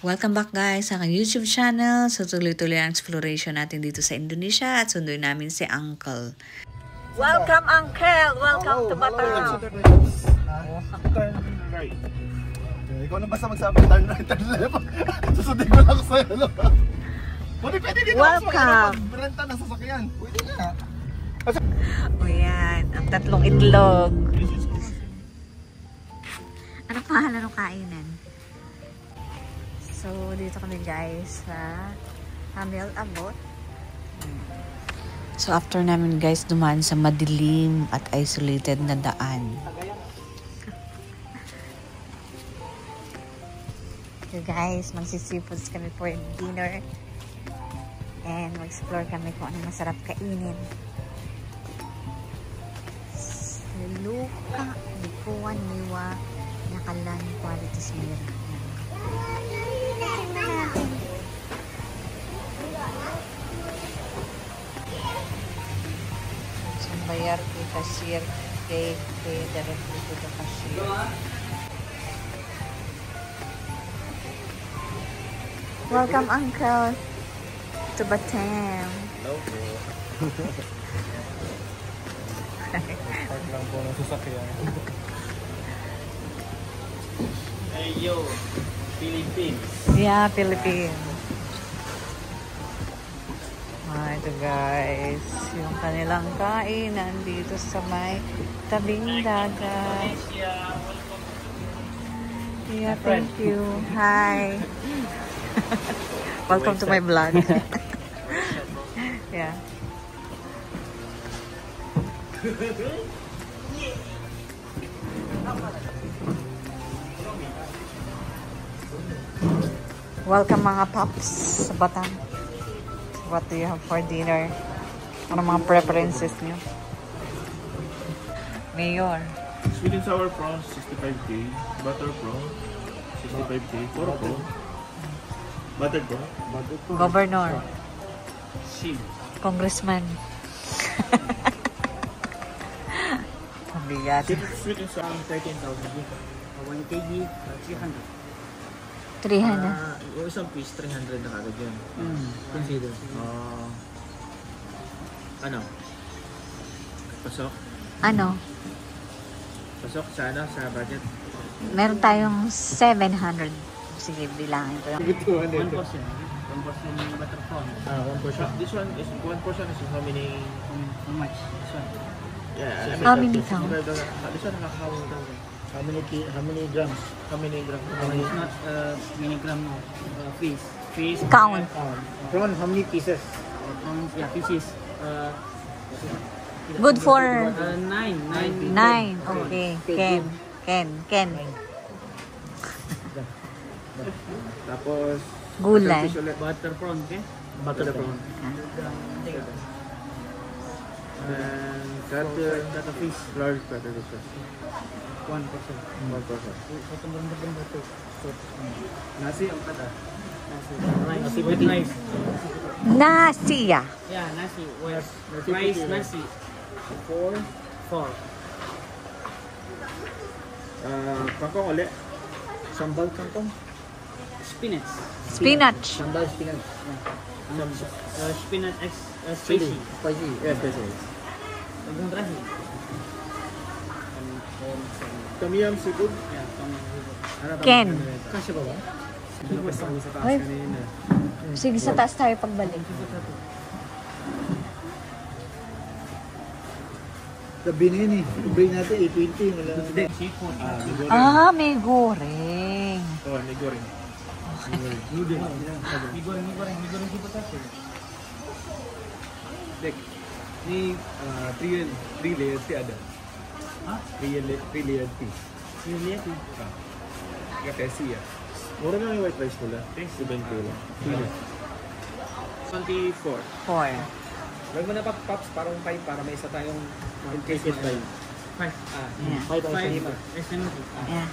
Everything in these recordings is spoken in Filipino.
Welcome back guys sa aking YouTube channel. So tuloy-tuloy ang exploration natin dito sa Indonesia at sunduin namin si Uncle. Welcome Uncle! Welcome to Bataan! Turn right. Ikaw na basta magsabi turn right, turn left. Susundin ko lang sa'yo. Pwede din ako mag-renta ng sasakyan. Pwede na. O yan, ang tatlong itlog. Ano pangalan ng kainan? So, dito kami guys sa Hamil Abot. So, after namin guys dumaan sa madilim at isolated na daan. So guys, magsisipos kami for dinner. And mag-explore kami kung ano masarap kainin. Luka, Bikuan, Niwa, Nakalan, Quality Smira. Bayar kay cashier kay directly to the cashier. Welcome Uncle to Bataan. Hello po. Park lang po ng sasakyan. Hey yo, Philippines. Yeah, Philippines. Ito guys, yung kanilang kainan dito sa may tabing dagat. Yeah, thank you. Hi. Welcome to my vlog. Yeah. Welcome mga paps sa Bataan. What do you have for dinner? Ano mga preferences niyo? Mayor. Sweet and sour prawns, 65k. Butter prawn, 65k. Puro prawn. Buttered prawn. Governor. Sheep. Congressman. Pabigat. Sweet and sour, 13,000. 1 kg, 300. 300. Yung isang piece, 300 na kagad yun. Consider. Ano? Pasok? Ano? Pasok sana sa budget. Meron tayong 700. Sige, bilangin ko lang. 1 portion. 1 portion yung butter prawn. 1 portion. This one is 1 portion is how many? How much? This one? Yeah. How many pounds? This one, how many grams? How many grams? It's not many gram of fish. Fish. Count. Prawn, how many pieces? Prawns, yeah, pieces. Good for 9. 9. Okay. Ken. Tapos Gulay. butter prawn, okay? Butter prawn. And cutter fish, large cutter fish. 1%. Nasi ang kata. Nasi with rice. Nasi ya. Yeah, nasi with rice, nasi. 4. Kangkong ulit. Sambal kangkong. Spinach. Sambal spinach. Spinach spicy. Spicy. Yes, spicy. Hanggang terakhir. Tom yum seafood. Ya, Ken. Kasih ba? Ay. Sige, sa taas tayo pagbalik. Sabi na yun eh. Bring natin 820. Wala. Seafood. May goreng. Oh, may goreng. Noodle. Mie goreng seafood satu. Dek, ini 3 layers sih ada. Hah? 3 layered piece. Ini lihat nih. Nggak fancy ya? Mura na yung white rice nila. 70 lang. 24. 4. Huwag mo na paps, parang 5 para may isa tayong In case it's 5. 5. Yeah. 5 ang 5. isa. Yeah.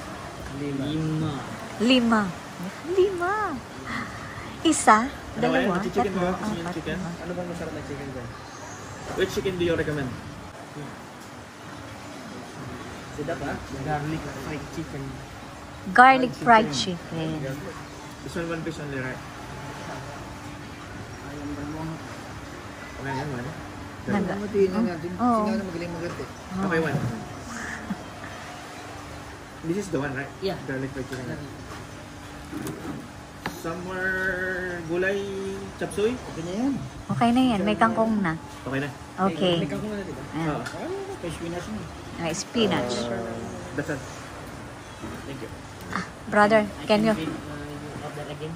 5. 5. Isa? Dalawa? Chicken Tatlo? ba? Chicken? Ano bang masarap na chicken dyan? Which chicken do you recommend? Sedap ha? Garlic fried chicken. Garlic fried chicken. This one 1 piece only, right? Okay, yan, man. Matiin na natin. Oo. Sino na magaling magante. Okay, 1. This is the one, right? Yeah. Garlic fried chicken. Some more gulay chop suey? Okay na yan. Okay na yan. May kangkong na. Okay na. Okay. May kangkong na, diba? Ayan. May spinach na. May spinach. That's it. Thank you. Brother, can you? Order again.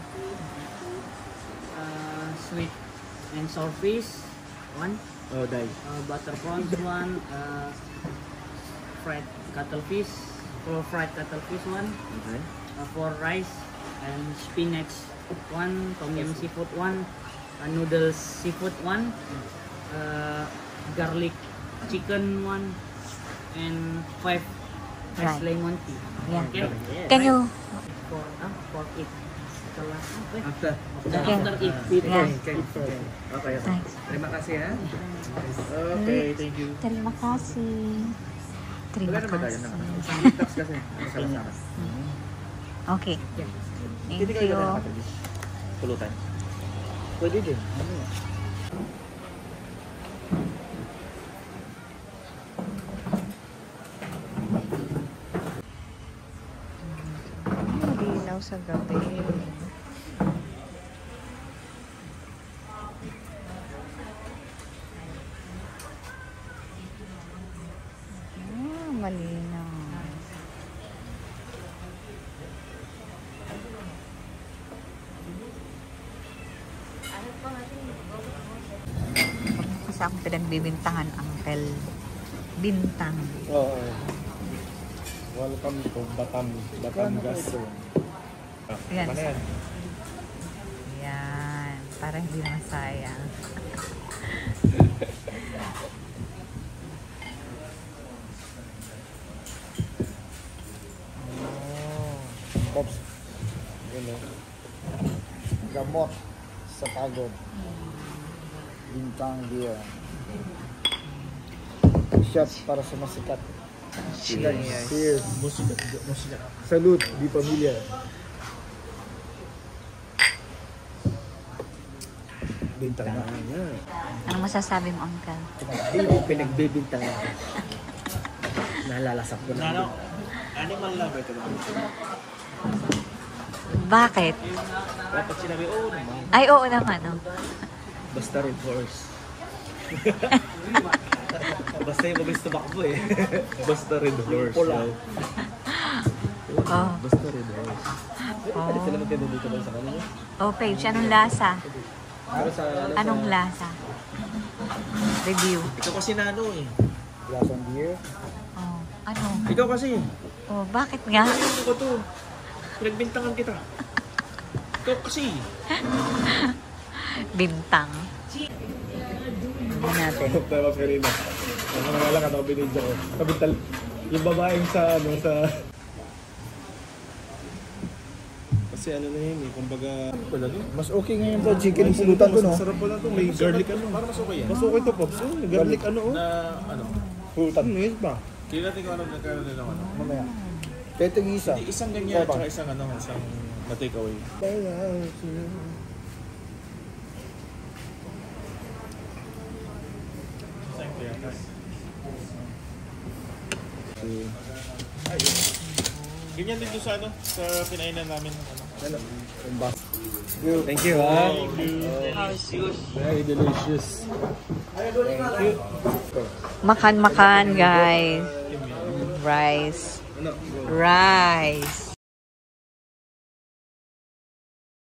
Sweet and sour fish, 1. Oh, die. Butter prawns, 1. Fried cuttlefish, or fried cuttlefish, 1. Okay. For rice and spinach, 1. Tom yum seafood, 1. Noodles seafood, 1. Garlic chicken, 1. And 5 ice Right. lemon tea. Yeah. Okay. Can you? For it. Setelah After. after it. Yeah. Okay. Okay. Thanks. Terima kasih ya. Okay, thank you. Terima kasih. Terima Wala na ba tayo kasih. na? Tax kasi. Sama-sama. Okay. Hindi Thank kayo you. nakakabili. Pulutan. Pwede din. Malinaw sa gabi. Malinaw. Kasi akong pinagbibintangan, Uncle. Bintang. Oo. Welcome to Batangas. Yan. Mana yan? Yan. Para hindi na masayang. Pops. Yun o. Gamot sa pagod. Bintang beer. Shot para sa masikat. Cheers. Cheers. Musika. Salud, di pamilya. Bintang na. Anong masasabi mo, Uncle? Pinagbibintangan. Nalalasap ko na. Ano? Animal lover ka ba? Bakit? Dapat sinabi, oo naman. Ay, oo naman. Oh. Basta red horse. Basta yung mabilis tumakbo eh. Basta red horse. Pula. Oh. Basta red horse. Oh. Sila magkano dito ba sa kanila? Oh, Paige, anong lasa? Pero sa Anong lasa? Review. Ikaw kasi nano eh. Lasang beer. Oh, ano? Ikaw kasi. Oh, bakit nga? Ano ko to? Pinagbintangan kita. Ikaw kasi. Bintang. Ano natin? Tapos kanina. Ang mga lang at binidyo ko. Kapital. Yung babaeng sa ano sa... Kasi ano na yun eh, kumbaga... Mas okay ngayon po, chicken yung pulutan ko no? Masarap pala ito, may garlic ano. Para mas okay yan. Mas okay ito Pops. Garlic ano oh. Na ano? Pulutan. Ngayon ba? Hindi natin kung ano nagkaroon nila ano. Mamaya. Ito yung isa. Isang ganyan at saka isang ano, isang ma-take away. Ganyan din doon sa ano, sa pinainan namin. Ano. Thank you ha. Very delicious. Makan-makan, guys. Rice. Rice.